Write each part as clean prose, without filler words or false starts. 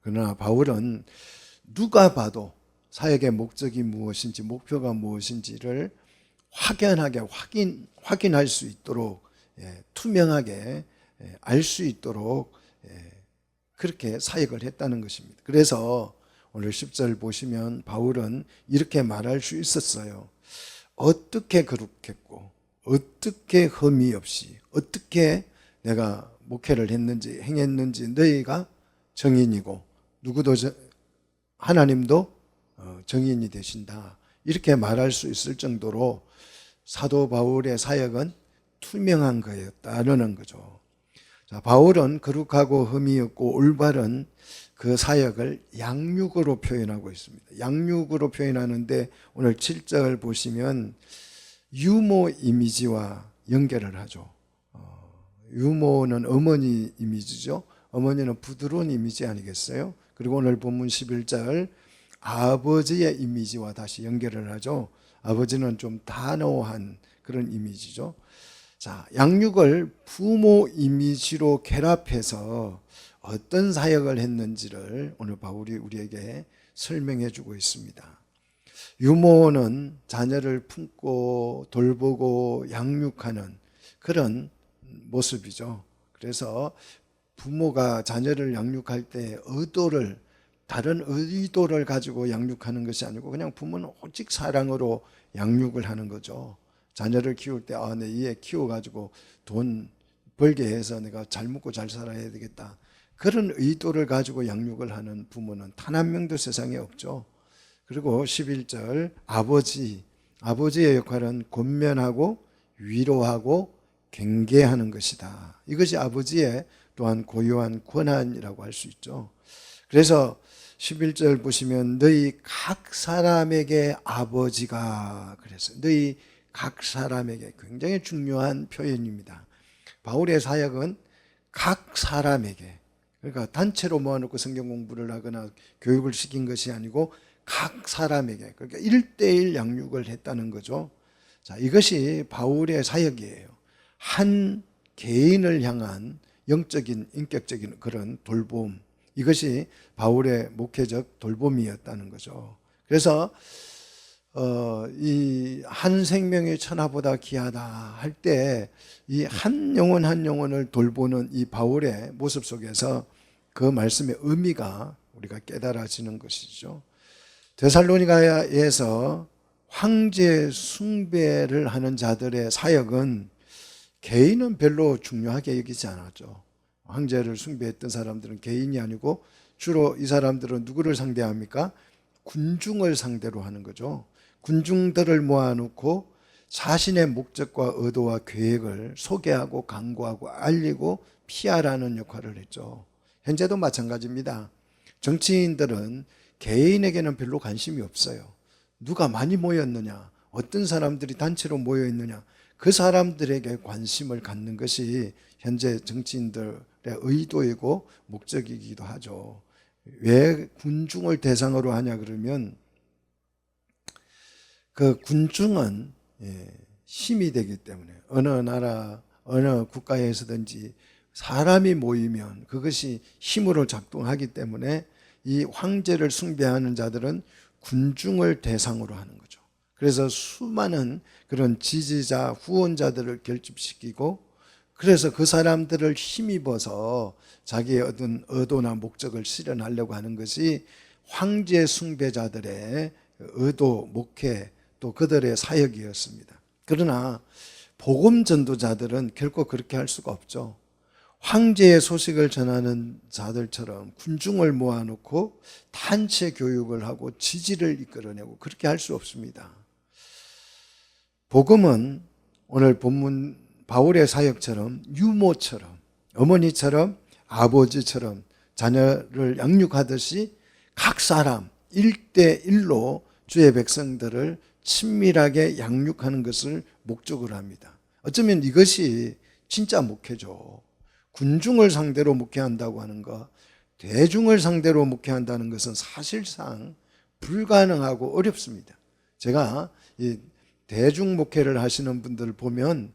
그러나 바울은 누가 봐도 사역의 목적이 무엇인지, 목표가 무엇인지를 확연하게 확인할 수 있도록, 투명하게 알 수 있도록 그렇게 사역을 했다는 것입니다. 그래서 오늘 10절 보시면 바울은 이렇게 말할 수 있었어요. 어떻게 거룩했고, 어떻게 흠이 없이, 어떻게 내가 목회를 했는지, 행했는지 너희가 정인이고, 누구도 하나님도 정인이 되신다. 이렇게 말할 수 있을 정도로 사도 바울의 사역은 투명한 거였다는 거죠. 자, 바울은 거룩하고 흠이 없고 올바른 그 사역을 양육으로 표현하고 있습니다. 양육으로 표현하는데 오늘 7절 보시면 유모 이미지와 연결을 하죠. 유모는 어머니 이미지죠. 어머니는 부드러운 이미지 아니겠어요? 그리고 오늘 본문 11절 아버지의 이미지와 다시 연결을 하죠. 아버지는 좀 단호한 그런 이미지죠. 자, 양육을 부모 이미지로 결합해서 어떤 사역을 했는지를 오늘 바울이 우리에게 설명해 주고 있습니다. 유모는 자녀를 품고 돌보고 양육하는 그런 모습이죠. 그래서 부모가 자녀를 양육할 때 다른 의도를 가지고 양육하는 것이 아니고 그냥 부모는 오직 사랑으로 양육을 하는 거죠. 자녀를 키울 때 내 얘 키워가지고 돈 벌게 해서 내가 잘 먹고 잘 살아야 되겠다. 그런 의도를 가지고 양육을 하는 부모는 단 한 명도 세상에 없죠. 그리고 11절 아버지의 역할은 권면하고 위로하고 경계하는 것이다. 이것이 아버지의 또한 고유한 권한이라고 할 수 있죠. 그래서 11절 보시면 너희 각 사람에게 아버지가 그랬어요. 너희 각 사람에게 굉장히 중요한 표현입니다. 바울의 사역은 각 사람에게, 그러니까 단체로 모아놓고 성경 공부를 하거나 교육을 시킨 것이 아니고 각 사람에게, 그러니까 1대1 양육을 했다는 거죠. 자, 이것이 바울의 사역이에요. 한 개인을 향한 영적인, 인격적인 그런 돌봄, 이것이 바울의 목회적 돌봄이었다는 거죠. 그래서 이 한 생명이 천하보다 귀하다 할 때 이 한 영혼 한 영혼을 돌보는 이 바울의 모습 속에서 그 말씀의 의미가 우리가 깨달아지는 것이죠. 데살로니가에서 황제 숭배를 하는 자들의 사역은 개인은 별로 중요하게 여기지 않았죠. 황제를 숭배했던 사람들은 개인이 아니고 주로 이 사람들은 누구를 상대합니까? 군중을 상대로 하는 거죠. 군중들을 모아놓고 자신의 목적과 의도와 계획을 소개하고 강구하고 알리고 피하라는 역할을 했죠. 현재도 마찬가지입니다. 정치인들은 개인에게는 별로 관심이 없어요. 누가 많이 모였느냐, 어떤 사람들이 단체로 모여 있느냐, 그 사람들에게 관심을 갖는 것이 현재 정치인들의 의도이고 목적이기도 하죠. 왜 군중을 대상으로 하냐 그러면 그 군중은 힘이 되기 때문에 어느 나라, 어느 국가에서든지 사람이 모이면 그것이 힘으로 작동하기 때문에 이 황제를 숭배하는 자들은 군중을 대상으로 하는 거죠. 그래서 수많은 그런 지지자, 후원자들을 결집시키고 그래서 그 사람들을 힘입어서 자기의 어떤 의도나 목적을 실현하려고 하는 것이 황제 숭배자들의 의도, 목회, 또 그들의 사역이었습니다. 그러나 복음 전도자들은 결코 그렇게 할 수가 없죠. 황제의 소식을 전하는 자들처럼 군중을 모아놓고 단체 교육을 하고 지지를 이끌어내고 그렇게 할 수 없습니다. 복음은 오늘 본문 바울의 사역처럼 유모처럼 어머니처럼 아버지처럼 자녀를 양육하듯이 각 사람 1대1로 주의 백성들을 친밀하게 양육하는 것을 목적으로 합니다. 어쩌면 이것이 진짜 목회죠. 군중을 상대로 목회한다고 하는 것, 대중을 상대로 목회한다는 것은 사실상 불가능하고 어렵습니다. 제가 이 대중 목회를 하시는 분들 보면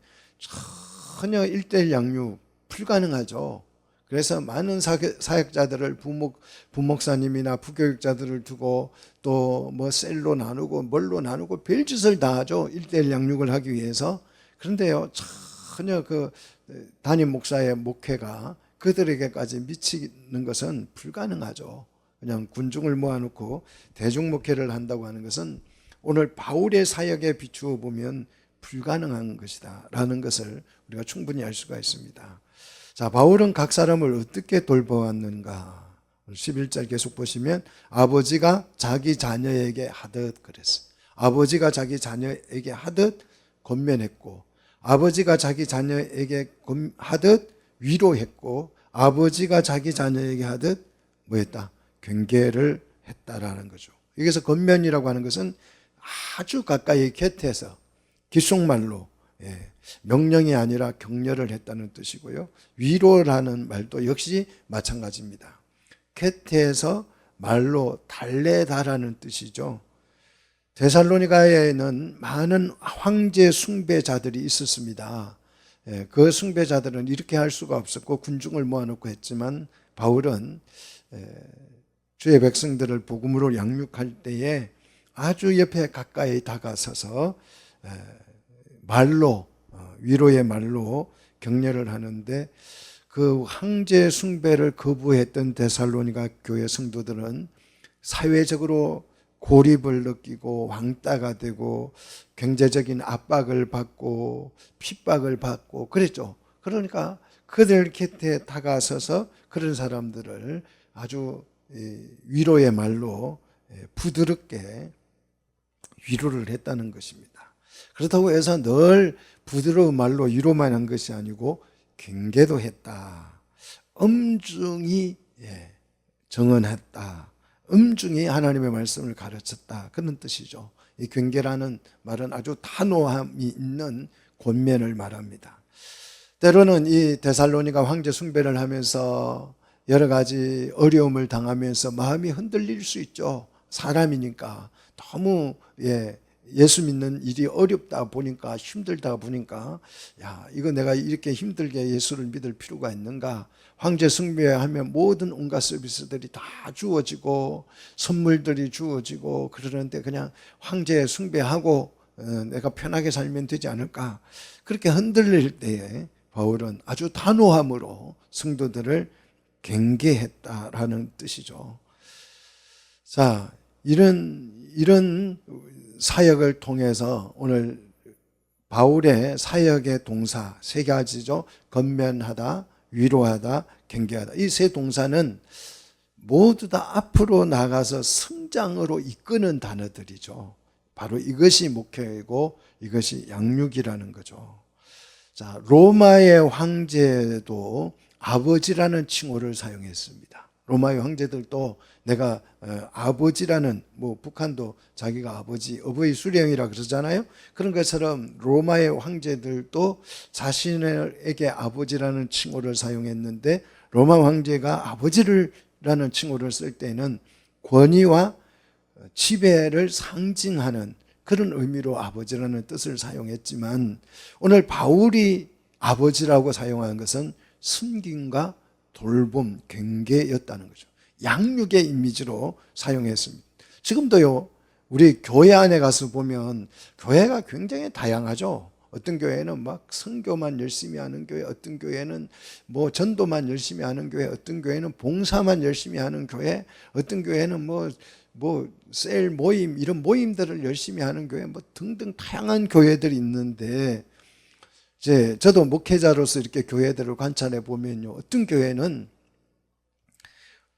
전혀 일대일 양육 불가능하죠. 그래서 많은 사역자들을 부목사님이나 부교육자들을 두고 또 뭐 셀로 나누고 뭘로 나누고 별짓을 다 하죠. 일대일 양육을 하기 위해서. 그런데요, 전혀 그 담임 목사의 목회가 그들에게까지 미치는 것은 불가능하죠. 그냥 군중을 모아놓고 대중 목회를 한다고 하는 것은 오늘 바울의 사역에 비추어 보면 불가능한 것이다 라는 것을 우리가 충분히 알 수가 있습니다. 자, 바울은 각 사람을 어떻게 돌보았는가? 11절 계속 보시면 아버지가 자기 자녀에게 하듯 그랬어요. 아버지가 자기 자녀에게 하듯 권면했고, 아버지가 자기 자녀에게 하듯 위로했고, 아버지가 자기 자녀에게 하듯 뭐 했다? 경계를 했다라는 거죠. 여기서 권면이라고 하는 것은 아주 가까이 곁에서 기속말로, 명령이 아니라 격려를 했다는 뜻이고요. 위로라는 말도 역시 마찬가지입니다. 곁에서 말로 달래다라는 뜻이죠. 데살로니가에는 많은 황제 숭배자들이 있었습니다. 그 숭배자들은 이렇게 할 수가 없었고 군중을 모아놓고 했지만 바울은 주의 백성들을 복음으로 양육할 때에 아주 옆에 가까이 다가서서 말로, 위로의 말로 격려를 하는데, 그 황제 숭배를 거부했던 데살로니가 교회 성도들은 사회적으로 고립을 느끼고 왕따가 되고 경제적인 압박을 받고 핍박을 받고 그랬죠. 그러니까 그들 곁에 다가서서 그런 사람들을 아주 위로의 말로 부드럽게 위로를 했다는 것입니다. 그렇다고 해서 늘 부드러운 말로 위로만 한 것이 아니고 경계도 했다. 엄중히 정언했다. 엄중히 하나님의 말씀을 가르쳤다. 그런 뜻이죠. 이 경계라는 말은 아주 단호함이 있는 권면을 말합니다. 때로는 이 데살로니가 황제 숭배를 하면서 여러 가지 어려움을 당하면서 마음이 흔들릴 수 있죠. 사람이니까 너무 예수 믿는 일이 어렵다 보니까 힘들다 보니까 야, 이거 내가 이렇게 힘들게 예수를 믿을 필요가 있는가? 황제 숭배하면 모든 온갖 서비스들이 다 주어지고 선물들이 주어지고 그러는데 그냥 황제 숭배하고 내가 편하게 살면 되지 않을까? 그렇게 흔들릴 때에 바울은 아주 단호함으로 성도들을 경계했다라는 뜻이죠. 자, 이런 사역을 통해서 오늘 바울의 사역의 동사 세 가지죠. 권면하다, 위로하다, 경계하다. 이 세 동사는 모두 다 앞으로 나가서 성장으로 이끄는 단어들이죠. 바로 이것이 목회이고 이것이 양육이라는 거죠. 자, 로마의 황제도 아버지라는 칭호를 사용했습니다. 로마의 황제들도 내가 아버지라는, 뭐 북한도 자기가 아버지, 어버이 수령이라 그러잖아요. 그런 것처럼 로마의 황제들도 자신에게 아버지라는 칭호를 사용했는데, 로마 황제가 아버지라는 칭호를 쓸 때는 권위와 지배를 상징하는 그런 의미로 아버지라는 뜻을 사용했지만, 오늘 바울이 아버지라고 사용한 것은 섬김과 돌봄, 경계였다는 거죠. 양육의 이미지로 사용했습니다. 지금도요, 우리 교회 안에 가서 보면 교회가 굉장히 다양하죠. 어떤 교회는 막 선교만 열심히 하는 교회, 어떤 교회는 뭐 전도만 열심히 하는 교회, 어떤 교회는 봉사만 열심히 하는 교회, 어떤 교회는 뭐 셀 모임, 이런 모임들을 열심히 하는 교회, 뭐 등등 다양한 교회들이 있는데, 이제 저도 목회자로서 이렇게 교회들을 관찰해 보면요, 어떤 교회는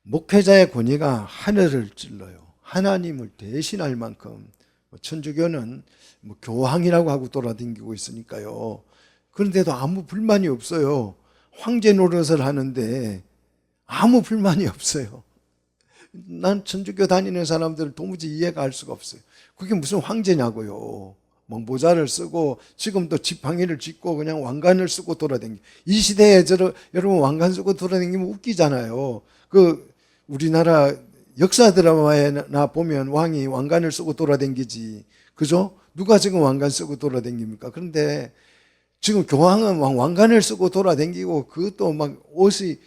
목회자의 권위가 하늘을 찔러요. 하나님을 대신할 만큼. 천주교는 뭐 교황이라고 하고 돌아다니고 있으니까요. 그런데도 아무 불만이 없어요. 황제 노릇을 하는데 아무 불만이 없어요. 난 천주교 다니는 사람들을 도무지 이해가 할 수가 없어요. 그게 무슨 황제냐고요. 뭐 모자를 쓰고 지금도 지팡이를 짚고 그냥 왕관을 쓰고 돌아다니고, 이 시대에 여러분 왕관 쓰고 돌아다니면 웃기잖아요. 우리나라 역사 드라마에나 보면 왕이 왕관을 쓰고 돌아다니지, 그죠? 누가 지금 왕관 쓰고 돌아다닙니까? 그런데 지금 교황은 왕관을 쓰고 돌아다니고 그것도 막 옷이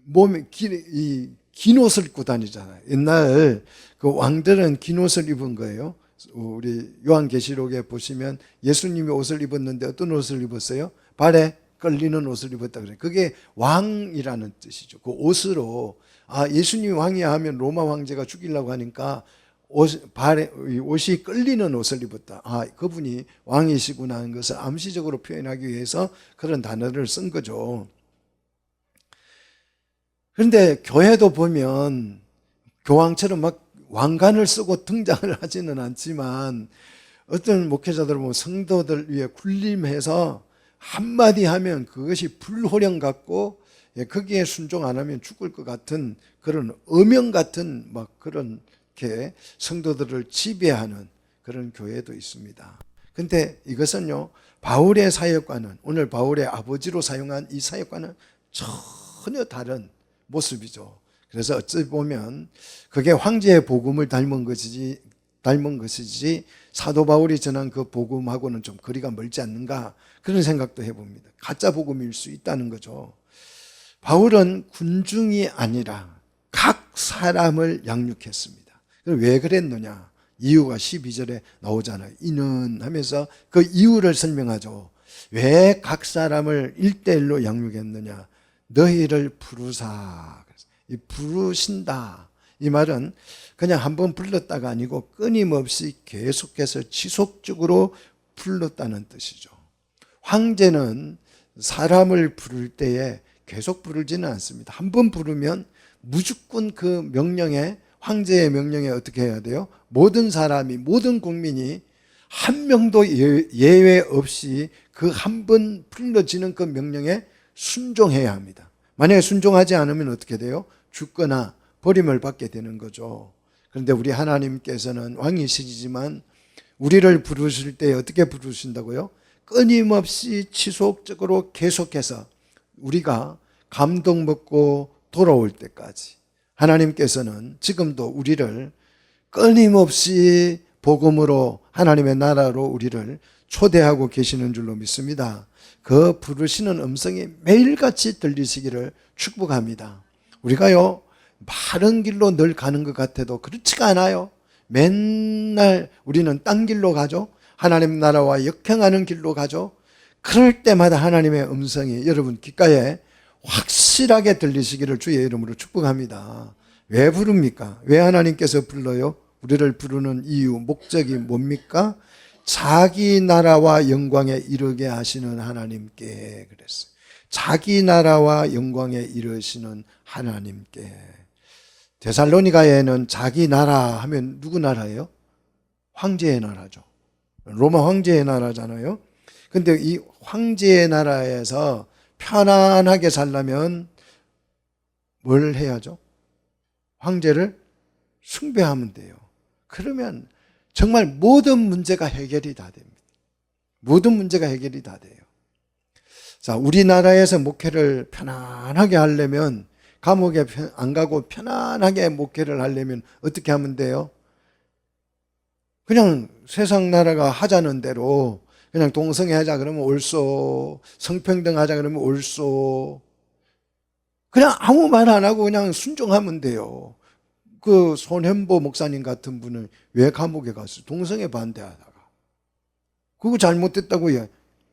몸에 긴 옷을 입고 다니잖아요. 옛날 그 왕들은 긴 옷을 입은 거예요. 우리 요한계시록에 보시면 예수님이 옷을 입었는데 어떤 옷을 입었어요? 발에 걸리는 옷을 입었다 그래요. 그게 왕이라는 뜻이죠. 그 옷으로 예수님이 왕이야 하면 로마 황제가 죽이려고 하니까 발에 옷이 끌리는 옷을 입었다. 그분이 왕이시구나 하는 것을 암시적으로 표현하기 위해서 그런 단어를 쓴 거죠. 그런데 교회도 보면 교황처럼 막 왕관을 쓰고 등장을 하지는 않지만 어떤 목회자들은 보면 성도들 위해 군림해서 한마디 하면 그것이 불호령 같고 거기에 순종 안 하면 죽을 것 같은 그런 어명 같은 막 그런 게 성도들을 지배하는 그런 교회도 있습니다. 근데 이것은요, 바울의 사역과는, 오늘 바울의 아버지로 사용한 이 사역과는 전혀 다른 모습이죠. 그래서 어찌 보면 그게 황제의 복음을 닮은 것이지 사도 바울이 전한 그 복음하고는 좀 거리가 멀지 않는가 그런 생각도 해봅니다. 가짜 복음일 수 있다는 거죠. 바울은 군중이 아니라 각 사람을 양육했습니다. 왜 그랬느냐? 이유가 12절에 나오잖아요. 이는 하면서 그 이유를 설명하죠. 왜 각 사람을 1대1로 양육했느냐? 너희를 부르사. 이 부르신다. 이 말은 그냥 한번 불렀다가 아니고 끊임없이 계속해서 지속적으로 불렀다는 뜻이죠. 황제는 사람을 부를 때에 계속 부르지는 않습니다. 한번 부르면 무조건 그 명령에, 황제의 명령에 어떻게 해야 돼요? 모든 사람이, 모든 국민이 한 명도 예외 없이 그 한 번 불러지는 그 명령에 순종해야 합니다. 만약에 순종하지 않으면 어떻게 돼요? 죽거나 버림을 받게 되는 거죠. 그런데 우리 하나님께서는 왕이시지만 우리를 부르실 때 어떻게 부르신다고요? 끊임없이 지속적으로 계속해서 우리가 감동받고 돌아올 때까지 하나님께서는 지금도 우리를 끊임없이 복음으로 하나님의 나라로 우리를 초대하고 계시는 줄로 믿습니다. 그 부르시는 음성이 매일같이 들리시기를 축복합니다. 우리가요, 바른 길로 늘 가는 것 같아도 그렇지가 않아요. 맨날 우리는 딴 길로 가죠. 하나님 나라와 역행하는 길로 가죠. 그럴 때마다 하나님의 음성이 여러분 귓가에 확실하게 들리시기를 주의 이름으로 축복합니다. 왜 부릅니까? 왜 하나님께서 불러요? 우리를 부르는 이유, 목적이 뭡니까? 자기 나라와 영광에 이르게 하시는 하나님께 그랬어요. 자기 나라와 영광에 이르시는 하나님께. 데살로니가에는 자기 나라 하면 누구 나라예요? 황제의 나라죠. 로마 황제의 나라잖아요. 근데 이 황제의 나라에서 편안하게 살려면 뭘 해야죠? 황제를 숭배하면 돼요. 그러면 정말 모든 문제가 해결이 다 됩니다. 모든 문제가 해결이 다 돼요. 자, 우리나라에서 목회를 편안하게 하려면, 감옥에 안 가고 편안하게 목회를 하려면 어떻게 하면 돼요? 그냥 세상 나라가 하자는 대로 그냥 동성애 하자 그러면 옳소, 성평등 하자 그러면 옳소, 그냥 아무 말 안 하고 그냥 순종하면 돼요. 그 손현보 목사님 같은 분은 왜 감옥에 갔어요? 동성애 반대하다가. 그거 잘못됐다고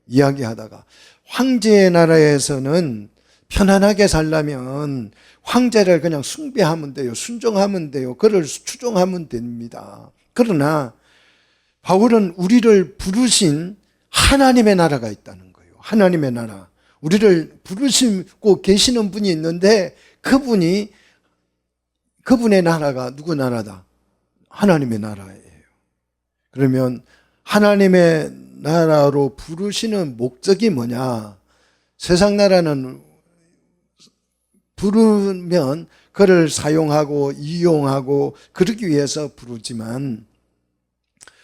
이야기하다가. 황제의 나라에서는 편안하게 살려면 황제를 그냥 숭배하면 돼요. 순종하면 돼요. 그를 추종하면 됩니다. 그러나 바울은 우리를 부르신 하나님의 나라가 있다는 거예요. 하나님의 나라. 우리를 부르시고 계시는 분이 있는데 그분의 나라가 누구 나라다? 하나님의 나라예요. 그러면 하나님의 나라로 부르시는 목적이 뭐냐? 세상 나라는 부르면 그를 사용하고 이용하고 그러기 위해서 부르지만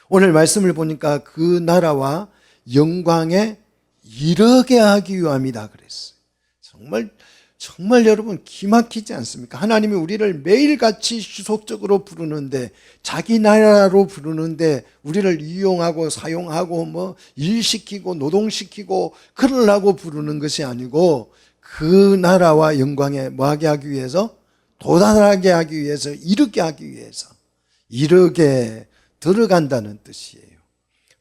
오늘 말씀을 보니까 그 나라와 영광에 이르게 하기 위함이다 그랬어요. 정말 정말 여러분 기막히지 않습니까? 하나님이 우리를 매일같이 지속적으로 부르는데, 자기 나라로 부르는데 우리를 이용하고 사용하고 뭐 일시키고 노동시키고 그러려고 부르는 것이 아니고, 그 나라와 영광에 뭐하게 하기 위해서? 도달하게 하기 위해서, 이르게 하기 위해서, 이르게 들어간다는 뜻이에요.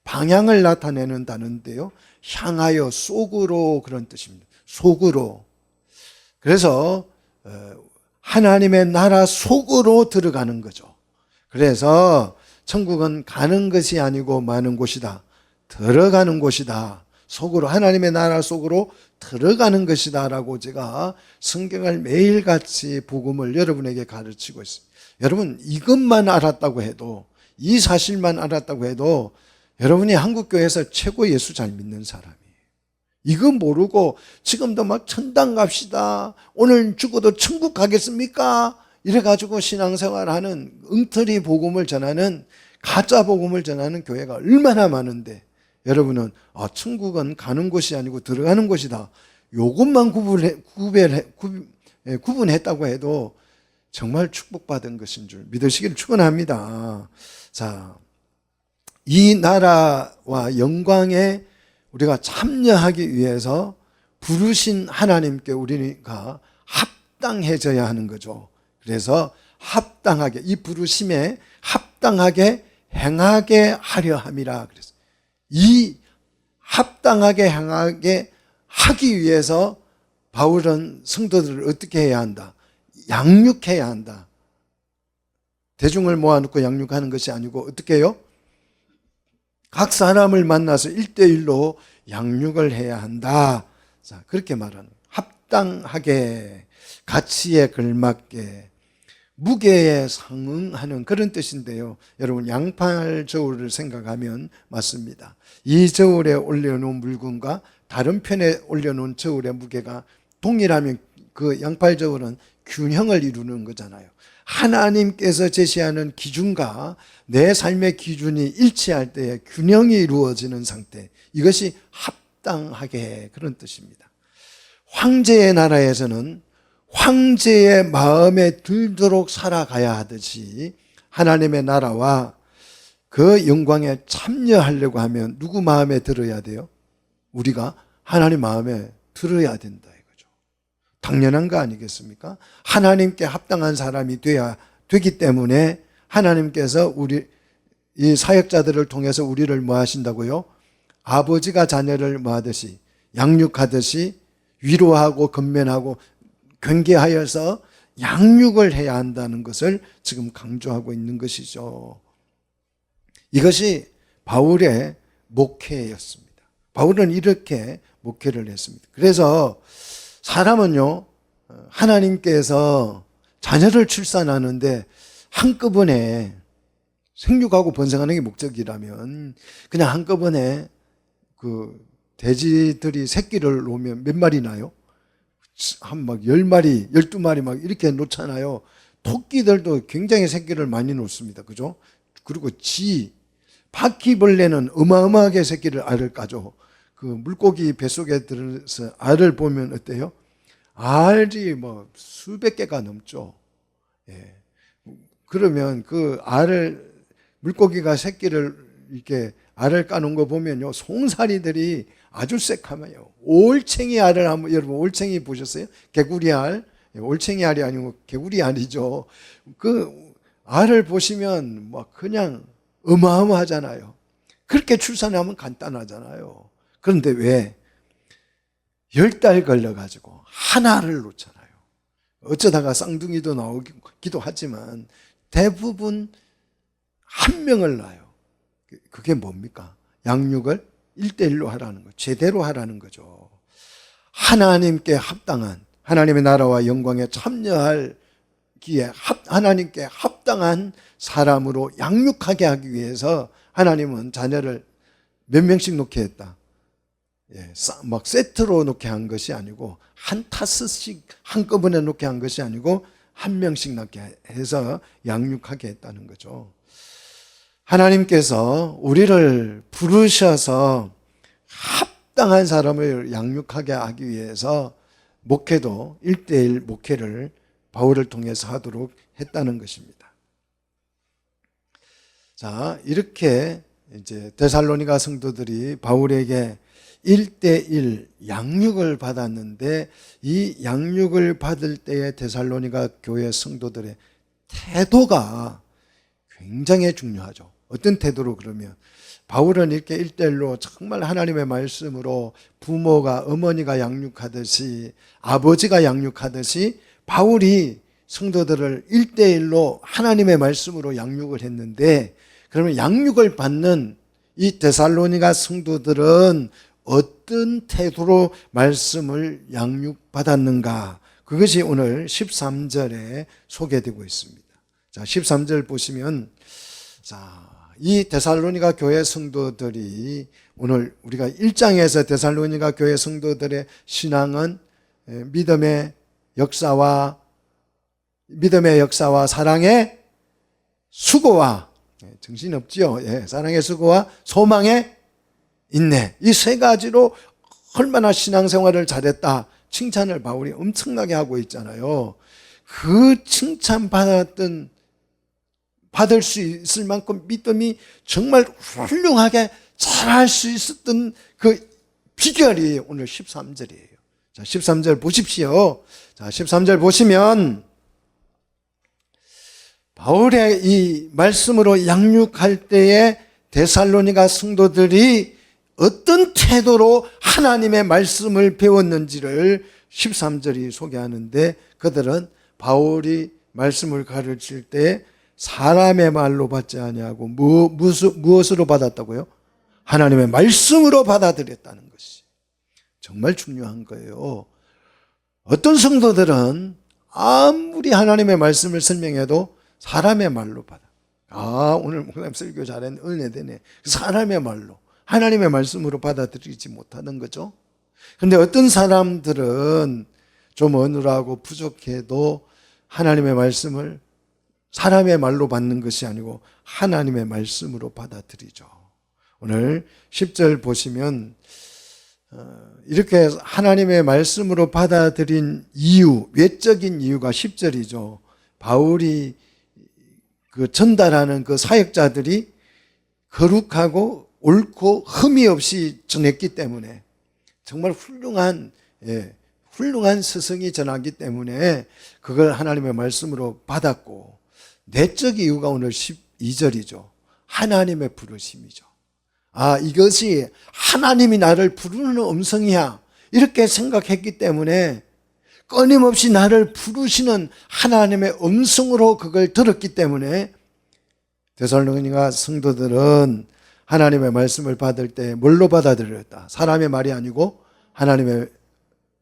방향을 나타내는 단어인데요, 향하여, 속으로, 그런 뜻입니다. 속으로. 그래서 하나님의 나라 속으로 들어가는 거죠. 그래서 천국은 가는 것이 아니고 마는 곳이다. 들어가는 곳이다. 속으로, 하나님의 나라 속으로 들어가는 것이다 라고 제가 성경을 매일같이 복음을 여러분에게 가르치고 있습니다. 여러분, 이것만 알았다고 해도, 이 사실만 알았다고 해도 여러분이 한국교회에서 최고 예수 잘 믿는 사람이에요. 이거 모르고 지금도 막 천당 갑시다, 오늘 죽어도 천국 가겠습니까? 이래가지고 신앙생활하는, 엉터리 복음을 전하는, 가짜 복음을 전하는 교회가 얼마나 많은데, 여러분은 천국은 가는 곳이 아니고 들어가는 곳이다, 요것만 구분했다고 해도 정말 축복받은 것인 줄 믿으시기를 축원합니다. 자, 이 나라와 영광에 우리가 참여하기 위해서 부르신 하나님께 우리가 합당해져야 하는 거죠. 그래서 합당하게, 이 부르심에 합당하게 행하게 하려 함이라 그랬어요. 이 합당하게 행하게 하기 위해서 바울은 성도들을 어떻게 해야 한다? 양육해야 한다. 대중을 모아놓고 양육하는 것이 아니고 어떻게 해요? 각 사람을 만나서 1대1로 양육을 해야 한다. 자, 그렇게 말하는, 합당하게, 가치에 걸맞게, 무게에 상응하는 그런 뜻인데요, 여러분 양팔 저울을 생각하면 맞습니다. 이 저울에 올려놓은 물건과 다른 편에 올려놓은 저울의 무게가 동일하면 그 양팔 저울은 균형을 이루는 거잖아요. 하나님께서 제시하는 기준과 내 삶의 기준이 일치할 때에 균형이 이루어지는 상태, 이것이 합당하게, 그런 뜻입니다. 황제의 나라에서는 황제의 마음에 들도록 살아가야 하듯이, 하나님의 나라와 그 영광에 참여하려고 하면 누구 마음에 들어야 돼요? 우리가 하나님 마음에 들어야 된다 이거죠. 당연한 거 아니겠습니까? 하나님께 합당한 사람이 되기 때문에 하나님께서 우리 이 사역자들을 통해서 우리를 뭐 하신다고요? 아버지가 자녀를 뭐 하듯이, 양육하듯이 위로하고 건면하고 경계하여서 양육을 해야 한다는 것을 지금 강조하고 있는 것이죠. 이것이 바울의 목회였습니다. 바울은 이렇게 목회를 했습니다. 그래서 사람은요, 하나님께서 자녀를 출산하는데 한꺼번에 생육하고 번성하는 게 목적이라면 그냥 한꺼번에 그 돼지들이 새끼를 놓으면 몇 마리 나요? 한 막 10마리, 12마리 막 이렇게 놓잖아요. 토끼들도 굉장히 새끼를 많이 놓습니다. 그죠? 그리고 바퀴벌레는 어마어마하게 새끼를, 알을 까죠. 그 물고기 뱃속에 들어서 알을 보면 어때요? 알이 뭐 수백 개가 넘죠. 예. 그러면 그 물고기가 새끼를 이렇게 알을 까놓은 거 보면요, 송사리들이 아주 새카매요. 올챙이 알을 한번, 여러분 올챙이 보셨어요? 개구리 알. 올챙이 알이 아니고 개구리 알이죠. 그 알을 보시면 막 그냥 어마어마하잖아요. 그렇게 출산하면 간단하잖아요. 그런데 왜 10달 걸려가지고 하나를 놓잖아요. 어쩌다가 쌍둥이도 나오기도 하지만 대부분 한 명을 낳아요. 그게 뭡니까? 양육을 1대1로 하라는 거, 제대로 하라는 거죠. 하나님께 합당한, 하나님의 나라와 영광에 참여하기에 하나님께 합당한 사람으로 양육하게 하기 위해서 하나님은 자녀를 몇 명씩 놓게 했다. 예, 막 세트로 놓게 한 것이 아니고, 한 타스씩 한꺼번에 놓게 한 것이 아니고 한 명씩 낳게 해서 양육하게 했다는 거죠. 하나님께서 우리를 부르셔서 합당한 사람을 양육하게 하기 위해서 목회도 1대1 목회를 바울을 통해서 하도록 했다는 것입니다. 자, 이렇게 이제 데살로니가 성도들이 바울에게 1대1 양육을 받았는데, 이 양육을 받을 때의 데살로니가 교회 성도들의 태도가 굉장히 중요하죠. 어떤 태도로 그러면, 바울은 이렇게 1대1로 정말 하나님의 말씀으로 부모가 어머니가 양육하듯이, 아버지가 양육하듯이 바울이 성도들을 1대1로 하나님의 말씀으로 양육을 했는데, 그러면 양육을 받는 이 데살로니가 성도들은 어떤 태도로 말씀을 양육받았는가? 그것이 오늘 13절에 소개되고 있습니다. 자, 13절 보시면, 자, 이 데살로니가 교회 성도들이, 오늘 우리가 1장에서 데살로니가 교회 성도들의 신앙은 믿음의 역사와 사랑의 수고와, 정신없지요. 사랑의 수고와 소망의 인내, 이 세 가지로 얼마나 신앙생활을 잘했다 칭찬을 바울이 엄청나게 하고 있잖아요. 그 칭찬 받을 수 있을 만큼 믿음이 정말 훌륭하게 잘할 수 있었던 그 비결이 오늘 13절이에요. 자, 13절 보십시오. 자, 13절 보시면 바울의 이 말씀으로 양육할 때에 데살로니가 성도들이 어떤 태도로 하나님의 말씀을 배웠는지를 13절이 소개하는데, 그들은 바울이 말씀을 가르칠 때 사람의 말로 받지 아니하고 무엇으로 받았다고요? 하나님의 말씀으로 받아들였다는 것이 정말 중요한 거예요. 어떤 성도들은 아무리 하나님의 말씀을 설명해도 사람의 말로 받아. 오늘 목사님 설교 잘했네, 은혜 되네. 사람의 말로, 하나님의 말씀으로 받아들이지 못하는 거죠. 그런데 어떤 사람들은 좀 어눌하고 부족해도 하나님의 말씀을 사람의 말로 받는 것이 아니고 하나님의 말씀으로 받아들이죠. 오늘 10절 보시면 이렇게 하나님의 말씀으로 받아들인 이유, 외적인 이유가 10절이죠. 바울이 그 전달하는 그 사역자들이 거룩하고 옳고 흠이 없이 전했기 때문에, 정말 훌륭한 스승이 전하기 때문에 그걸 하나님의 말씀으로 받았고, 내적 이유가 오늘 12절이죠. 하나님의 부르심이죠. 이것이 하나님이 나를 부르는 음성이야, 이렇게 생각했기 때문에 끊임없이 나를 부르시는 하나님의 음성으로 그걸 들었기 때문에 데살로니가 성도들은 하나님의 말씀을 받을 때 뭘로 받아들였다? 사람의 말이 아니고 하나님의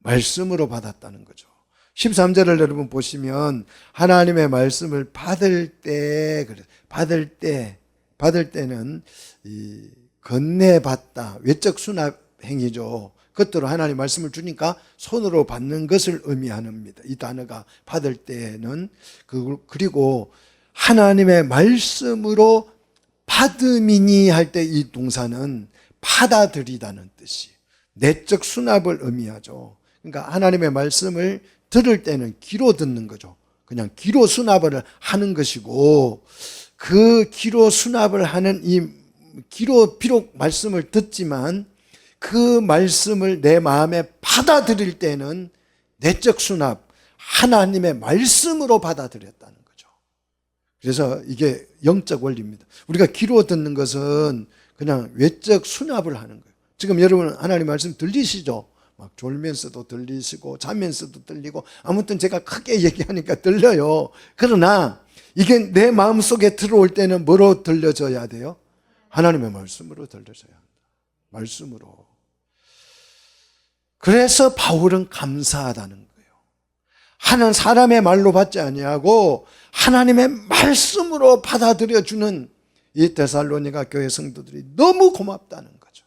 말씀으로 받았다는 거죠. 13절을 여러분 보시면 하나님의 말씀을 받을 때는 이 건네받다, 외적 수납 행위죠. 그것대로 하나님 말씀을 주니까 손으로 받는 것을 의미합니다. 이 단어가 받을 때는 그리고 하나님의 말씀으로 받음이니 할 때 이 동사는 받아들이다는 뜻이, 내적 수납을 의미하죠. 그러니까 하나님의 말씀을 들을 때는 귀로 듣는 거죠. 그냥 귀로 수납을 하는 것이고, 그 귀로 수납을 하는 이 귀로 비록 말씀을 듣지만 그 말씀을 내 마음에 받아들일 때는 내적 수납, 하나님의 말씀으로 받아들였다는 거죠. 그래서 이게 영적 원리입니다. 우리가 귀로 듣는 것은 그냥 외적 수납을 하는 거예요. 지금 여러분 하나님 말씀 들리시죠? 막 졸면서도 들리시고 자면서도 들리고, 아무튼 제가 크게 얘기하니까 들려요. 그러나 이게 내 마음속에 들어올 때는 뭐로 들려져야 돼요? 하나님의 말씀으로 들려져야 한다. 말씀으로. 그래서 바울은 감사하다는 거예요. 하나님 사람의 말로 받지 아니하고 하나님의 말씀으로 받아들여주는 이 데살로니가 교회 성도들이 너무 고맙다는 거죠.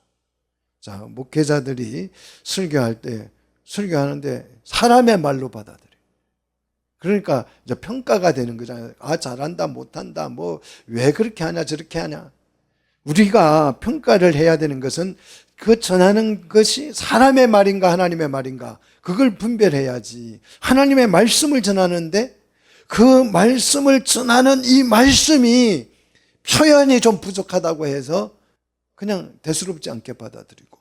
자, 목회자들이 설교하는데 사람의 말로 받아들여요. 그러니까 이제 평가가 되는 거잖아요. 잘한다, 못한다, 왜 그렇게 하냐, 저렇게 하냐. 우리가 평가를 해야 되는 것은 그 전하는 것이 사람의 말인가 하나님의 말인가, 그걸 분별해야지. 하나님의 말씀을 전하는데 그 말씀을 전하는 이 말씀이 표현이 좀 부족하다고 해서 그냥 대수롭지 않게 받아들이고,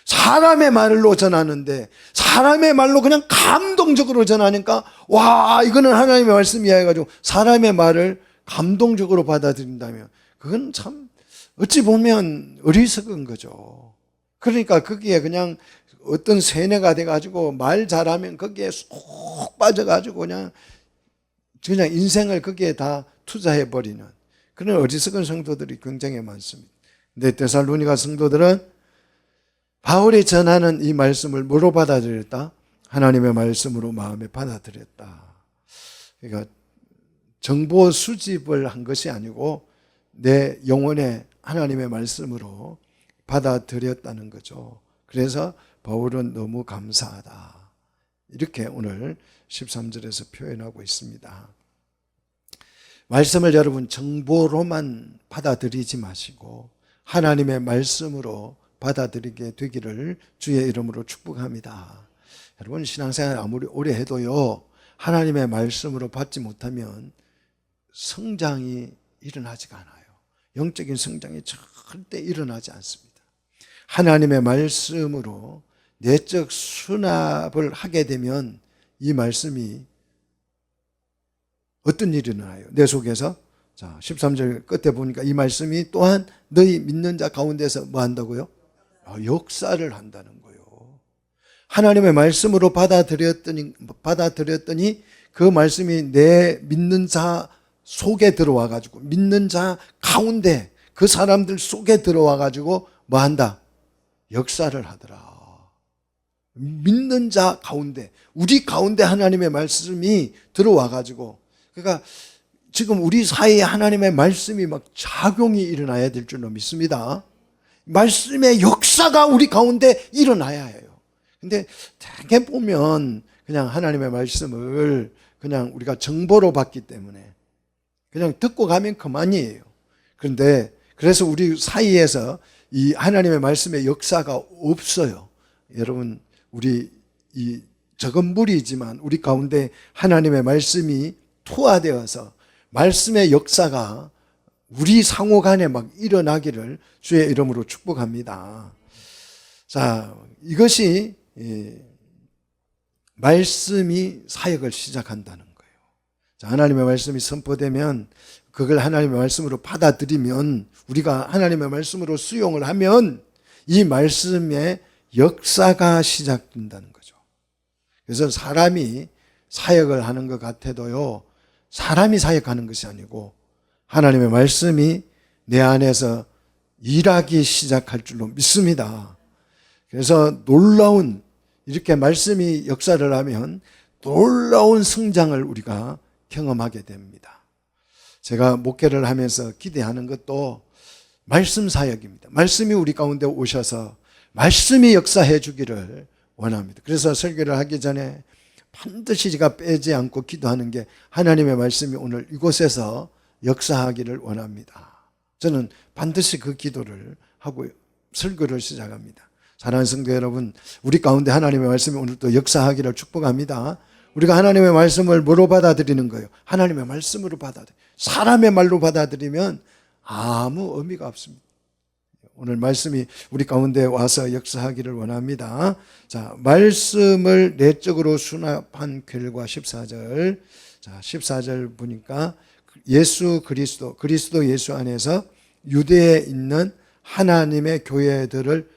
사람의 말로 전하는데 사람의 말로 그냥 감동적으로 전하니까 와, 이거는 하나님의 말씀이야 해가지고 사람의 말을 감동적으로 받아들인다면 그건 참 어찌 보면 어리석은 거죠. 그러니까 거기에 그냥 어떤 세뇌가 돼가지고 말 잘하면 거기에 쏙 빠져가지고 그냥 인생을 거기에 다 투자해버리는 그런 어리석은 성도들이 굉장히 많습니다. 근데 데살로니가 성도들은 바울이 전하는 이 말씀을 뭐로 받아들였다? 하나님의 말씀으로 마음에 받아들였다. 그러니까 정보 수집을 한 것이 아니고 내 영혼에 하나님의 말씀으로 받아들였다는 거죠. 그래서 바울은 너무 감사하다, 이렇게 오늘 13절에서 표현하고 있습니다. 말씀을 여러분 정보로만 받아들이지 마시고 하나님의 말씀으로 받아들이게 되기를 주의 이름으로 축복합니다. 여러분 신앙생활 아무리 오래 해도요, 하나님의 말씀으로 받지 못하면 성장이 일어나지가 않아요. 영적인 성장이 절대 일어나지 않습니다. 하나님의 말씀으로 내적 수납을 하게 되면 이 말씀이 어떤 일이 일어나요? 내 속에서. 자, 13절 끝에 보니까 이 말씀이 또한 너희 믿는 자 가운데서 뭐 한다고요? 역사를 한다는 거예요. 하나님의 말씀으로 받아들였더니 그 말씀이 내 믿는 자 속에 들어와 가지고, 믿는 자 가운데 그 사람들 속에 들어와 가지고 뭐 한다? 역사를 하더라. 믿는 자 가운데, 우리 가운데 하나님의 말씀이 들어와 가지고, 그러니까 지금 우리 사이에 하나님의 말씀이 막 작용이 일어나야 될 줄로 믿습니다. 말씀의 역사가 우리 가운데 일어나야 해요. 근데 되게 보면 그냥 하나님의 말씀을 그냥 우리가 정보로 받기 때문에 그냥 듣고 가면 그만이에요. 그런데 그래서 우리 사이에서 이 하나님의 말씀의 역사가 없어요. 여러분, 우리 이 적은 무리지만 우리 가운데 하나님의 말씀이 투하되어서 말씀의 역사가 우리 상호 간에 막 일어나기를 주의 이름으로 축복합니다. 자, 이것이 말씀이 사역을 시작한다는 거예요. 자, 하나님의 말씀이 선포되면 그걸 하나님의 말씀으로 받아들이면, 우리가 하나님의 말씀으로 수용을 하면 이 말씀의 역사가 시작된다는 거죠. 그래서 사람이 사역을 하는 것 같아도요, 사람이 사역하는 것이 아니고 하나님의 말씀이 내 안에서 일하기 시작할 줄로 믿습니다. 그래서 놀라운, 이렇게 말씀이 역사를 하면 놀라운 성장을 우리가 경험하게 됩니다. 제가 목회를 하면서 기대하는 것도 말씀 사역입니다. 말씀이 우리 가운데 오셔서 말씀이 역사해 주기를 원합니다. 그래서 설교를 하기 전에 반드시 제가 빼지 않고 기도하는 게 하나님의 말씀이 오늘 이곳에서 역사하기를 원합니다. 저는 반드시 그 기도를 하고 설교를 시작합니다. 사랑하는 성도 여러분, 우리 가운데 하나님의 말씀이 오늘 또 역사하기를 축복합니다. 우리가 하나님의 말씀을 뭐로 받아들이는 거예요? 하나님의 말씀으로 사람의 말로 받아들이면 아무 의미가 없습니다. 오늘 말씀이 우리 가운데 와서 역사하기를 원합니다. 자, 말씀을 내적으로 수납한 결과 14절. 자, 14절 보니까 예수 그리스도 예수 안에서 유대에 있는 하나님의 교회들을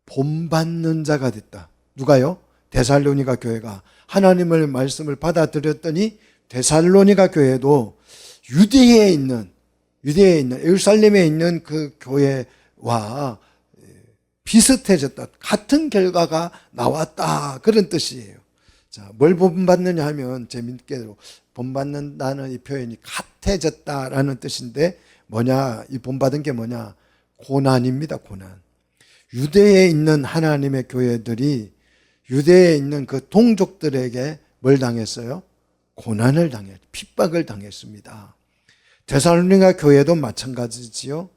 본받는 자가 됐다. 누가요? 데살로니가 교회가 하나님의 말씀을 받아들였더니 데살로니가 교회도 유대에 있는 예루살렘에 있는 그 교회와 비슷해졌다. 같은 결과가 나왔다. 그런 뜻이에요. 자, 뭘 본받느냐 하면 재밌게도 본받는다는 이 표현이 같아졌다라는 뜻인데 뭐냐? 이 본받은 게 뭐냐? 고난입니다. 고난. 유대에 있는 하나님의 교회들이 유대에 있는 그 동족들에게 뭘 당했어요? 고난을 핍박을 당했습니다. 데살로니가 교회도 마찬가지지요.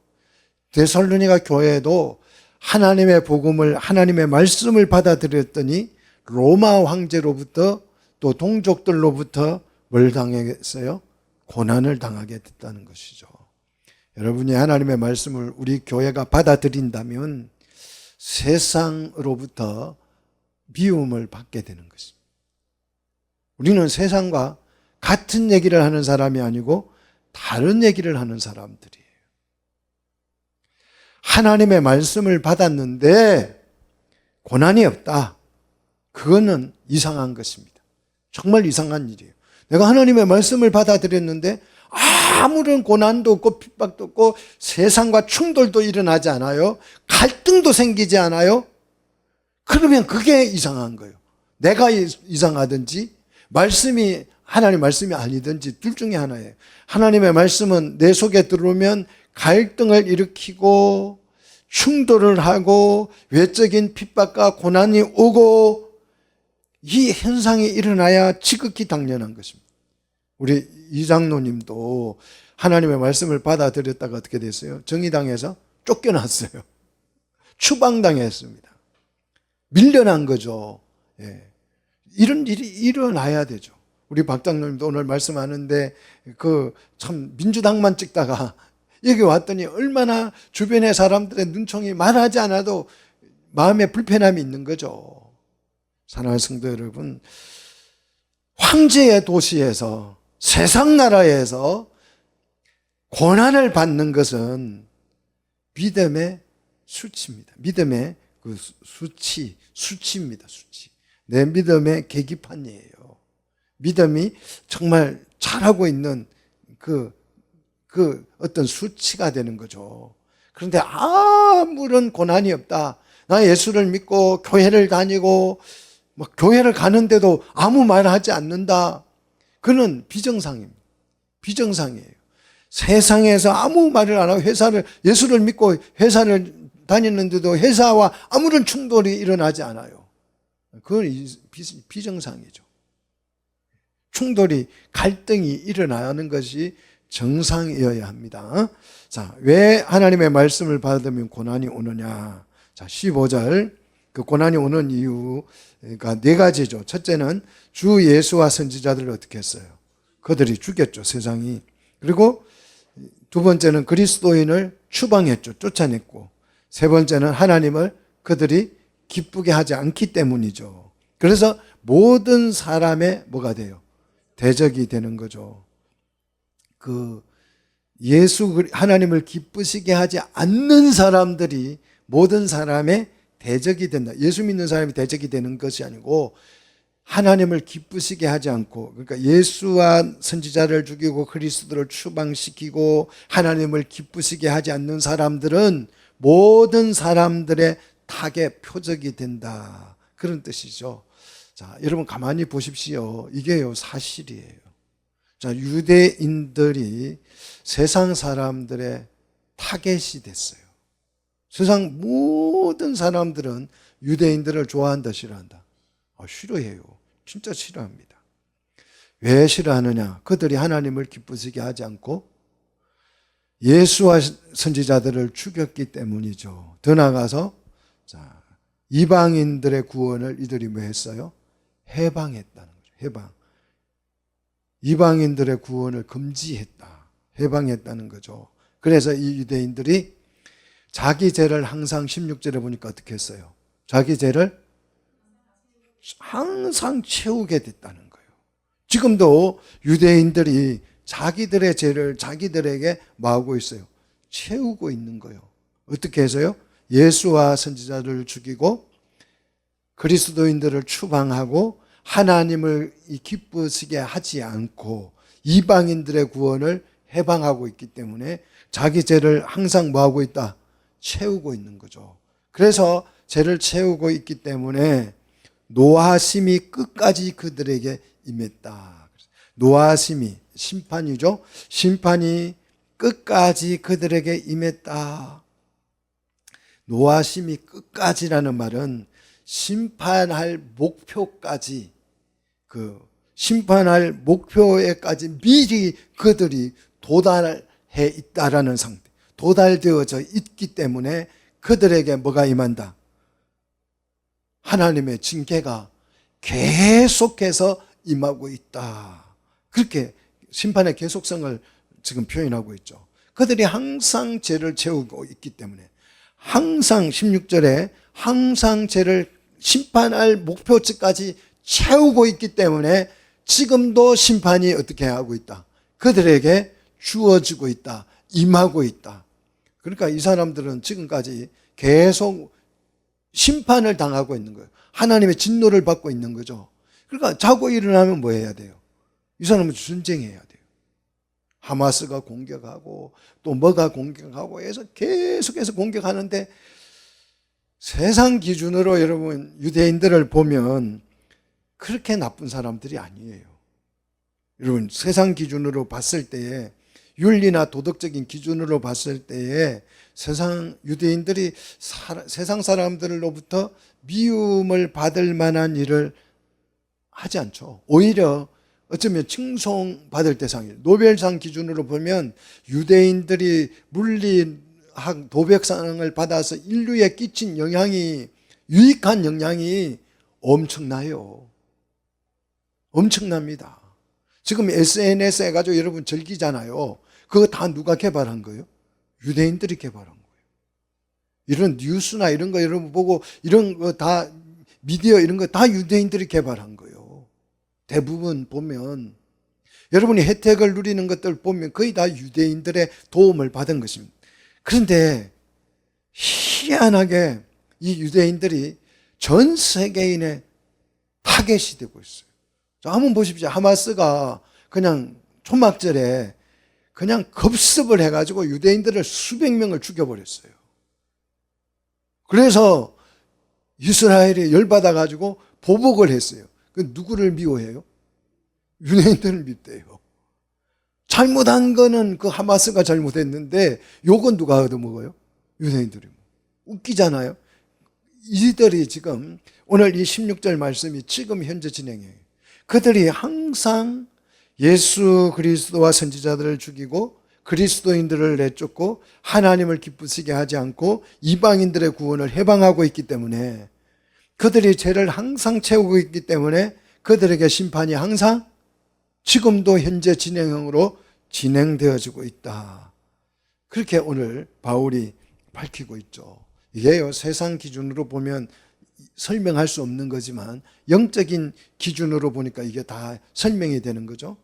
데살로니가 교회도 하나님의 복음을, 하나님의 말씀을 받아들였더니 로마 황제로부터 또 동족들로부터 뭘 당했어요? 고난을 당하게 됐다는 것이죠. 여러분이 하나님의 말씀을 우리 교회가 받아들인다면 세상으로부터 미움을 받게 되는 것입니다. 우리는 세상과 같은 얘기를 하는 사람이 아니고 다른 얘기를 하는 사람들이에요. 하나님의 말씀을 받았는데 고난이 없다. 그거는 이상한 것입니다. 정말 이상한 일이에요. 내가 하나님의 말씀을 받아들였는데 아무런 고난도 없고 핍박도 없고 세상과 충돌도 일어나지 않아요. 갈등도 생기지 않아요. 그러면 그게 이상한 거예요. 내가 이상하든지 말씀이 하나님 말씀이 아니든지 둘 중에 하나예요. 하나님의 말씀은 내 속에 들어오면 갈등을 일으키고 충돌을 하고 외적인 핍박과 고난이 오고 이 현상이 일어나야 지극히 당연한 것입니다. 우리 이장로님도 하나님의 말씀을 받아들였다가 어떻게 됐어요? 정의당에서 쫓겨났어요. 추방당했습니다. 밀려난 거죠. 예. 이런 일이 일어나야 되죠. 우리 박 장로님도 오늘 말씀하는데 참 민주당만 찍다가 여기 왔더니 얼마나 주변의 사람들의 눈총이 말하지 않아도 마음에 불편함이 있는 거죠. 사랑하는 성도 여러분, 황제의 도시에서 세상 나라에서 고난을 받는 것은 믿음의 수치입니다. 믿음의 수치입니다. 수치. 내 믿음의 계기판이에요. 믿음이 정말 잘하고 있는 그 어떤 수치가 되는 거죠. 그런데 아무런 고난이 없다. 나 예수를 믿고 교회를 다니고 막 교회를 가는데도 아무 말 하지 않는다. 그는 비정상입니다. 비정상이에요. 세상에서 아무 말을 안 하고 예수를 믿고 회사를 다니는데도 회사와 아무런 충돌이 일어나지 않아요. 그건 비정상이죠. 충돌이, 갈등이 일어나는 것이 정상이어야 합니다. 자, 왜 하나님의 말씀을 받으면 고난이 오느냐? 자, 15절. 그 고난이 오는 이유가 네 가지죠. 첫째는 주 예수와 선지자들을 어떻게 했어요? 그들이 죽였죠, 세상이. 그리고 두 번째는 그리스도인을 추방했죠, 쫓아냈고. 세 번째는 하나님을 그들이 기쁘게 하지 않기 때문이죠. 그래서 모든 사람의 뭐가 돼요? 대적이 되는 거죠. 하나님을 기쁘시게 하지 않는 사람들이 모든 사람의 대적이 된다. 예수 믿는 사람이 대적이 되는 것이 아니고 하나님을 기쁘시게 하지 않고, 그러니까 예수와 선지자를 죽이고 그리스도를 추방시키고 하나님을 기쁘시게 하지 않는 사람들은 모든 사람들의 타겟 표적이 된다. 그런 뜻이죠. 자, 여러분 가만히 보십시오. 이게요, 사실이에요. 자, 유대인들이 세상 사람들의 타겟이 됐어요. 세상 모든 사람들은 유대인들을 좋아한다, 싫어한다? 싫어해요. 진짜 싫어합니다. 왜 싫어하느냐? 그들이 하나님을 기쁘시게 하지 않고 예수와 선지자들을 죽였기 때문이죠. 더 나아가서 자, 이방인들의 구원을 이들이 뭐 했어요? 해방했다는 거죠. 해방. 이방인들의 구원을 금지했다. 해방했다는 거죠. 그래서 이 유대인들이 자기 죄를 항상 16절에 보니까 어떻게 했어요? 자기 죄를 항상 채우게 됐다는 거예요. 지금도 유대인들이 자기들의 죄를 자기들에게 뭐 하고 있어요? 채우고 있는 거예요. 어떻게 해서요? 예수와 선지자를 죽이고 그리스도인들을 추방하고 하나님을 기쁘시게 하지 않고 이방인들의 구원을 해방하고 있기 때문에 자기 죄를 항상 뭐 하고 있다? 채우고 있는 거죠. 그래서 죄를 채우고 있기 때문에 노하심이 끝까지 그들에게 임했다. 노하심이 심판이죠. 심판이 끝까지 그들에게 임했다. 노하심이 끝까지라는 말은 심판할 목표까지, 심판할 목표에까지 미리 그들이 도달해 있다라는 상태, 도달되어져 있기 때문에 그들에게 뭐가 임한다? 하나님의 징계가 계속해서 임하고 있다. 그렇게 심판의 계속성을 지금 표현하고 있죠. 그들이 항상 죄를 채우고 있기 때문에, 항상 16절에 항상 죄를 심판할 목표치까지 채우고 있기 때문에 지금도 심판이 어떻게 하고 있다? 그들에게 주어지고 있다. 임하고 있다. 그러니까 이 사람들은 지금까지 계속 심판을 당하고 있는 거예요. 하나님의 진노를 받고 있는 거죠. 그러니까 자고 일어나면 뭐 해야 돼요? 이 사람은 전쟁해야 돼요. 하마스가 공격하고 또 뭐가 공격하고 해서 계속해서 공격하는데, 세상 기준으로 여러분 유대인들을 보면 그렇게 나쁜 사람들이 아니에요. 여러분 세상 기준으로 봤을 때에, 윤리나 도덕적인 기준으로 봤을 때에 세상 유대인들이 세상 사람들로부터 미움을 받을 만한 일을 하지 않죠. 오히려 어쩌면 칭송받을 대상이에요. 노벨상 기준으로 보면 유대인들이 물리학 도백상을 받아서 인류에 끼친 영향이, 유익한 영향이 엄청나요. 엄청납니다. 지금 SNS 해가지고 여러분 즐기잖아요. 그거 다 누가 개발한 거예요? 유대인들이 개발한 거예요. 이런 뉴스나 이런 거 여러분 보고, 이런 거 다 미디어 이런 거 다 유대인들이 개발한 거예요. 대부분 보면 여러분이 혜택을 누리는 것들 보면 거의 다 유대인들의 도움을 받은 것입니다. 그런데 희한하게 이 유대인들이 전 세계인의 타겟이 되고 있어요. 자, 한번 보십시오. 하마스가 그냥 초막절에 그냥 급습을 해가지고 유대인들을 수백 명을 죽여버렸어요. 그래서 이스라엘이 열받아가지고 보복을 했어요. 그 누구를 미워해요? 유대인들을 밉대요. 잘못한 거는 그 하마스가 잘못했는데 욕은 누가 얻어먹어요? 유대인들이. 웃기잖아요. 이들이 지금 오늘 이 16절 말씀이 지금 현재 진행해요. 그들이 항상 예수 그리스도와 선지자들을 죽이고 그리스도인들을 내쫓고 하나님을 기쁘시게 하지 않고 이방인들의 구원을 해방하고 있기 때문에, 그들이 죄를 항상 채우고 있기 때문에 그들에게 심판이 항상 지금도 현재 진행형으로 진행되어지고 있다. 그렇게 오늘 바울이 밝히고 있죠. 이게요, 세상 기준으로 보면 설명할 수 없는 거지만 영적인 기준으로 보니까 이게 다 설명이 되는 거죠.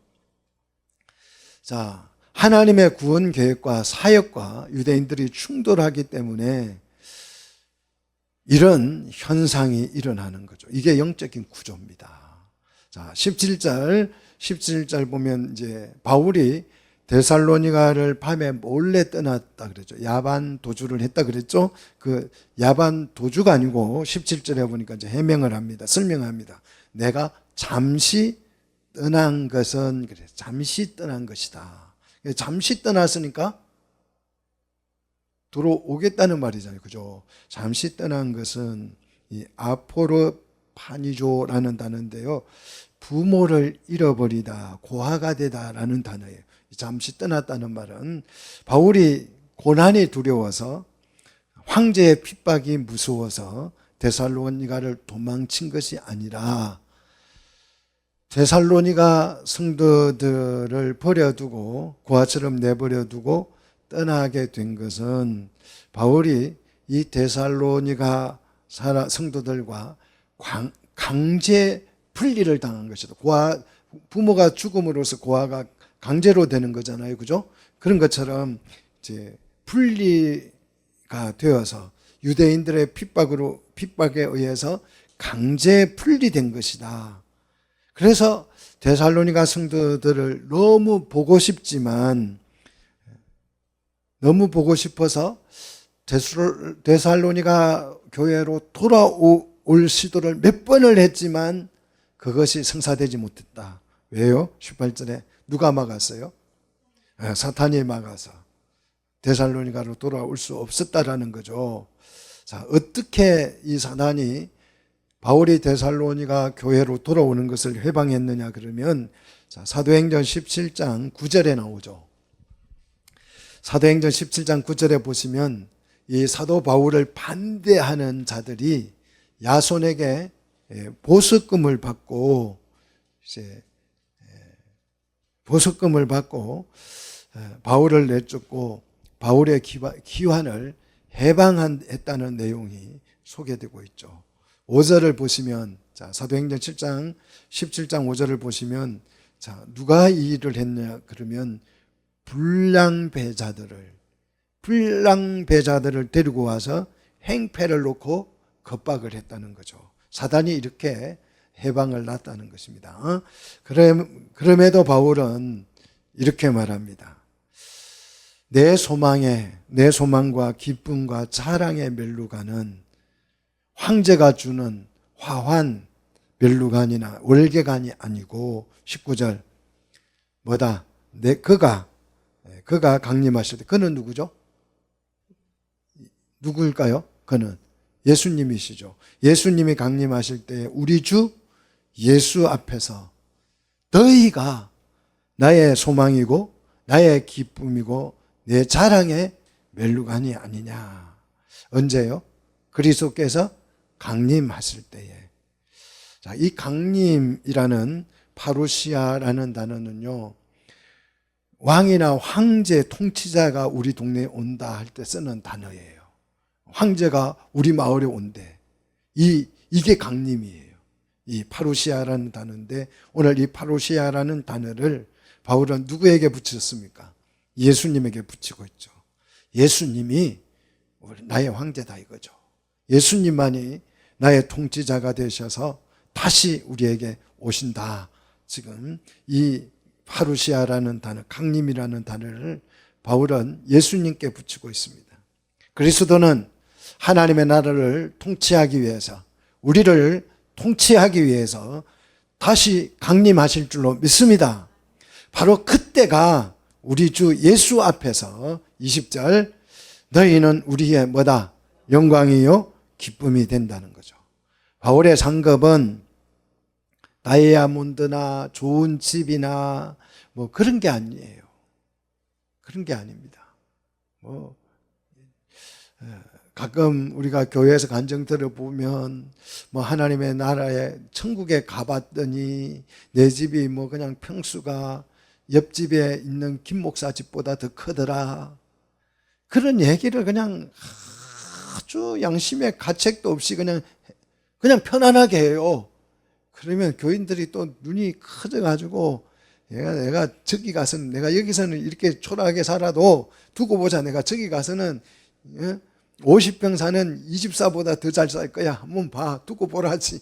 자, 하나님의 구원 계획과 사역과 유대인들이 충돌하기 때문에 이런 현상이 일어나는 거죠. 이게 영적인 구조입니다. 자, 17절 보면 이제 바울이 데살로니가를 밤에 몰래 떠났다 그랬죠. 야반 도주를 했다 그랬죠. 그 야반 도주가 아니고 17절에 보니까 이제 해명을 합니다. 설명합니다. 내가 잠시 떠난 것은, 그래, 잠시 떠난 것이다. 잠시 떠났으니까 들어오겠다는 말이잖아요. 그죠? 잠시 떠난 것은 이 아포르파니조라는 단어인데요. 부모를 잃어버리다, 고아가 되다라는 단어예요. 잠시 떠났다는 말은 바울이 고난이 두려워서, 황제의 핍박이 무서워서 데살로니가를 도망친 것이 아니라, 데살로니가 성도들을 버려두고 고아처럼 내버려두고 떠나게 된 것은 바울이 이 데살로니가 성도들과 강제 분리를 당한 것이다. 부모가 죽음으로써 고아가 강제로 되는 거잖아요. 그죠? 그런 것처럼 이제 분리가 되어서 유대인들의 핍박에 의해서 강제 분리된 것이다. 그래서 데살로니가 성도들을 너무 보고 싶어서 데살로니가 교회로 돌아올 시도를 몇 번을 했지만 그것이 성사되지 못했다. 왜요? 18절에 누가 막았어요? 사탄이 막아서 데살로니가로 돌아올 수 없었다라는 거죠. 자, 어떻게 이 사단이 바울이 데살로니가 교회로 돌아오는 것을 해방했느냐 그러면, 자, 사도행전 17장 9절에 나오죠. 사도행전 17장 9절에 보시면 이 사도 바울을 반대하는 자들이 야손에게 보석금을 받고 이제 보석금을 받고 바울을 내쫓고 바울의 기환을 해방했다는 내용이 소개되고 있죠. 5절을 보시면, 자, 사도행전 7장 17장 5절을 보시면, 자, 누가 이 일을 했냐 그러면 불량배자들을 데리고 와서 행패를 놓고 겁박을 했다는 거죠. 사단이 이렇게 해방을 놨다는 것입니다. 그럼에도 바울은 이렇게 말합니다. 내 소망과 기쁨과 자랑의 멜루가는 황제가 주는 화환 멜루간이나 월계간이 아니고 19절 뭐다? 그가 강림하실 때, 그는 누구죠? 누구일까요? 그는 예수님이시죠. 예수님이 강림하실 때 우리 주 예수 앞에서 너희가 나의 소망이고 나의 기쁨이고 내 자랑의 멜루간이 아니냐. 언제요? 그리스도께서 강림하실 때에. 자, 이 강림이라는 파루시아라는 단어는요, 왕이나 황제 통치자가 우리 동네에 온다 할 때 쓰는 단어예요. 황제가 우리 마을에 온대. 이게 강림이에요. 이 파루시아라는 단어인데, 오늘 이 파루시아라는 단어를 바울은 누구에게 붙였습니까? 예수님에게 붙이고 있죠. 예수님이 나의 황제다 이거죠. 예수님만이 나의 통치자가 되셔서 다시 우리에게 오신다. 지금 이 파루시아라는 단어, 강림이라는 단어를 바울은 예수님께 붙이고 있습니다. 그리스도는 하나님의 나라를 통치하기 위해서, 우리를 통치하기 위해서 다시 강림하실 줄로 믿습니다. 바로 그때가 우리 주 예수 앞에서 20절 너희는 우리의 뭐다? 영광이요 기쁨이 된다는 거죠. 바울의 상급은 다이아몬드나 좋은 집이나 뭐 그런 게 아니에요. 그런 게 아닙니다. 가끔 우리가 교회에서 간증 들어보면 하나님의 나라에 천국에 가봤더니 내 집이 그냥 평수가 옆집에 있는 김 목사 집보다 더 크더라. 그런 얘기를 그냥 아주 양심에 가책도 없이 그냥 편안하게 해요. 그러면 교인들이 또 눈이 커져가지고 내가 저기 가서는, 내가 여기서는 이렇게 초라하게 살아도 두고 보자. 내가 저기 가서는 50평 사는 이 집사보다 더 잘 살 거야. 한번 봐. 두고 보라지.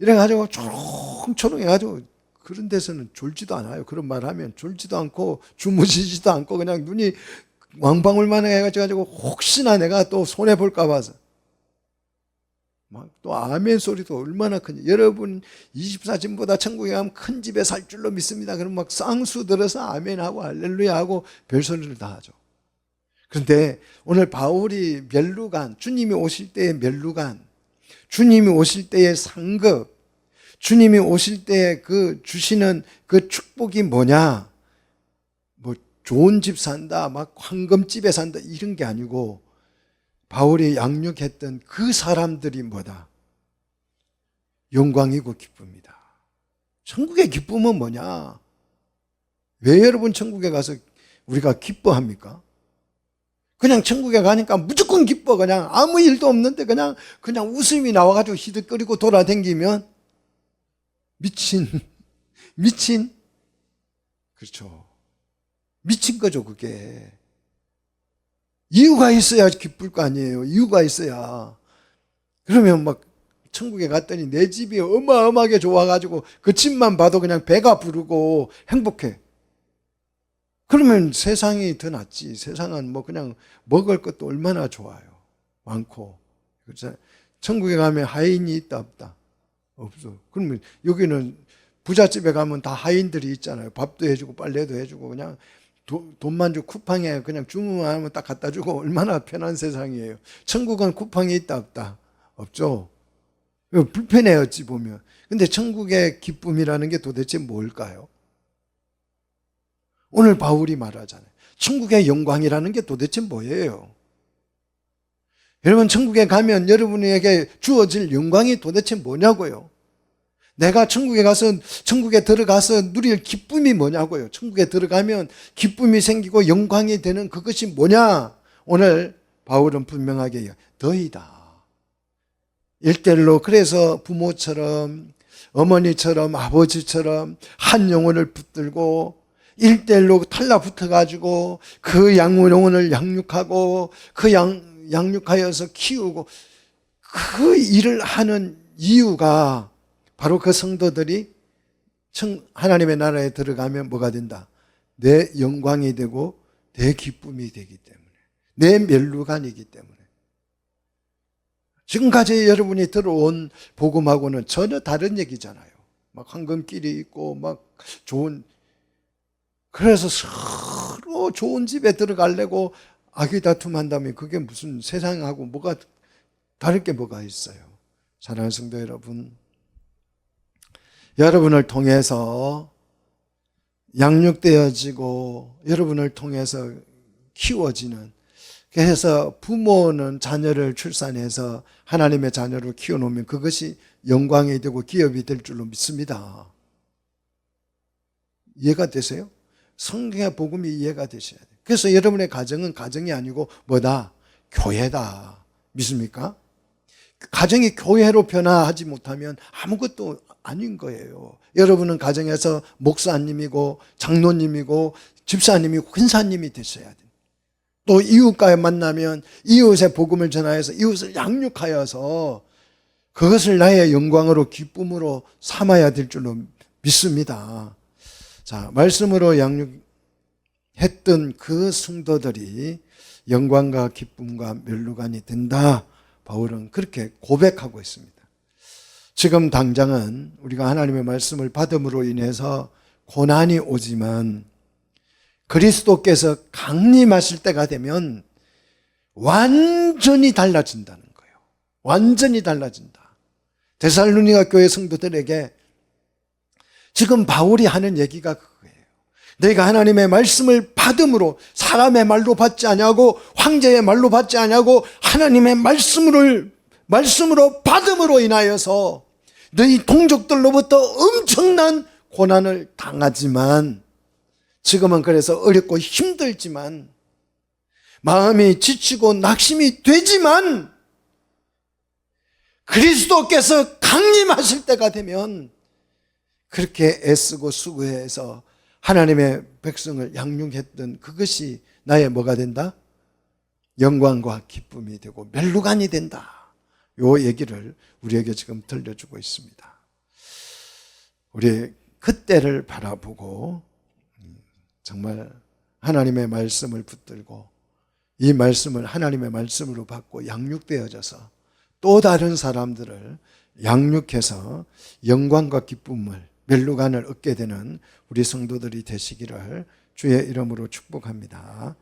이래가지고 초롱초롱해가지고 그런 데서는 졸지도 않아요. 그런 말 하면 졸지도 않고 주무시지도 않고 그냥 눈이 왕방울만 해가지고 혹시나 내가 또 손해볼까 봐서. 막 또 아멘 소리도 얼마나 큰지. 여러분 24집보다 천국에 가면 큰 집에 살 줄로 믿습니다. 그럼 막 쌍수 들어서 아멘하고 할렐루야 하고 별소리를 다 하죠. 그런데 오늘 바울이 멜루간, 주님이 오실 때의 멜루간, 주님이 오실 때의 상급, 주님이 오실 때 그 주시는 그 축복이 뭐냐? 좋은 집 산다, 막 황금집에 산다 이런 게 아니고 바울이 양육했던 그 사람들이 뭐다? 영광이고 기쁨이다. 천국의 기쁨은 뭐냐? 왜 여러분 천국에 가서 우리가 기뻐합니까? 그냥 천국에 가니까 무조건 기뻐. 그냥 아무 일도 없는데 그냥 웃음이 나와가지고 히득거리고 돌아다니면 미친. 그렇죠. 미친 거죠, 그게. 이유가 있어야 기쁠 거 아니에요. 이유가 있어야. 그러면 막 천국에 갔더니 내 집이 어마어마하게 좋아가지고 그 집만 봐도 그냥 배가 부르고 행복해. 그러면 세상이 더 낫지. 세상은 그냥 먹을 것도 얼마나 좋아요. 많고. 그렇죠? 천국에 가면 하인이 있다 없다? 없어. 그러면 여기는 부잣집에 가면 다 하인들이 있잖아요. 밥도 해주고 빨래도 해주고 그냥 돈만 주고 쿠팡에 그냥 주문하면 딱 갖다 주고 얼마나 편한 세상이에요. 천국은 쿠팡이 있다 없다? 없죠. 불편해요, 어찌 보면. 근데 천국의 기쁨이라는 게 도대체 뭘까요? 오늘 바울이 말하잖아요. 천국의 영광이라는 게 도대체 뭐예요? 여러분 천국에 가면 여러분에게 주어질 영광이 도대체 뭐냐고요? 내가 천국에 들어가서 누릴 기쁨이 뭐냐고요. 천국에 들어가면 기쁨이 생기고 영광이 되는 그것이 뭐냐? 오늘 바울은 분명하게 너희다. 일대일로 그래서 부모처럼 어머니처럼 아버지처럼 한 영혼을 붙들고 일대일로 달라붙어가지고 그 영혼을 양육하고 그 양육하여서 키우고 그 일을 하는 이유가 바로 그 성도들이 하나님의 나라에 들어가면 뭐가 된다? 내 영광이 되고 내 기쁨이 되기 때문에, 내 멸루관이기 때문에. 지금까지 여러분이 들어온 복음하고는 전혀 다른 얘기잖아요. 막 황금길이 있고 막 좋은, 그래서 서로 좋은 집에 들어가려고 아기다툼한다면 그게 무슨 세상하고 뭐가 다를 게 뭐가 있어요. 사랑하는 성도 여러분, 여러분을 통해서 양육되어지고 여러분을 통해서 키워지는, 그래서 부모는 자녀를 출산해서 하나님의 자녀를 키워놓으면 그것이 영광이 되고 기업이 될 줄로 믿습니다. 이해가 되세요? 성경의 복음이 이해가 되셔야 돼요. 그래서 여러분의 가정은 가정이 아니고 뭐다? 교회다. 믿습니까? 가정이 교회로 변화하지 못하면 아무것도 아닌 거예요. 여러분은 가정에서 목사님이고 장로님이고 집사님이고 권사님이 되셔야 돼요. 또 이웃과 만나면 이웃의 복음을 전하여서 이웃을 양육하여서 그것을 나의 영광으로 기쁨으로 삼아야 될 줄로 믿습니다. 자, 말씀으로 양육했던 그 성도들이 영광과 기쁨과 멸루관이 된다. 바울은 그렇게 고백하고 있습니다. 지금 당장은 우리가 하나님의 말씀을 받음으로 인해서 고난이 오지만 그리스도께서 강림하실 때가 되면 완전히 달라진다는 거예요. 완전히 달라진다. 데살로니가 교회 성도들에게 지금 바울이 하는 얘기가 그거예요. 너희가 하나님의 말씀을 받음으로, 사람의 말로 받지 아니하고 황제의 말로 받지 아니하고 하나님의 말씀으로 받음으로 인하여서 너희 동족들로부터 엄청난 고난을 당하지만, 지금은 그래서 어렵고 힘들지만, 마음이 지치고 낙심이 되지만, 그리스도께서 강림하실 때가 되면 그렇게 애쓰고 수고해서 하나님의 백성을 양육했던 그것이 나의 뭐가 된다? 영광과 기쁨이 되고 멸루관이 된다. 요 얘기를 우리에게 지금 들려주고 있습니다. 우리 그때를 바라보고 정말 하나님의 말씀을 붙들고 이 말씀을 하나님의 말씀으로 받고 양육되어져서 또 다른 사람들을 양육해서 영광과 기쁨을, 멸루관을 얻게 되는 우리 성도들이 되시기를 주의 이름으로 축복합니다.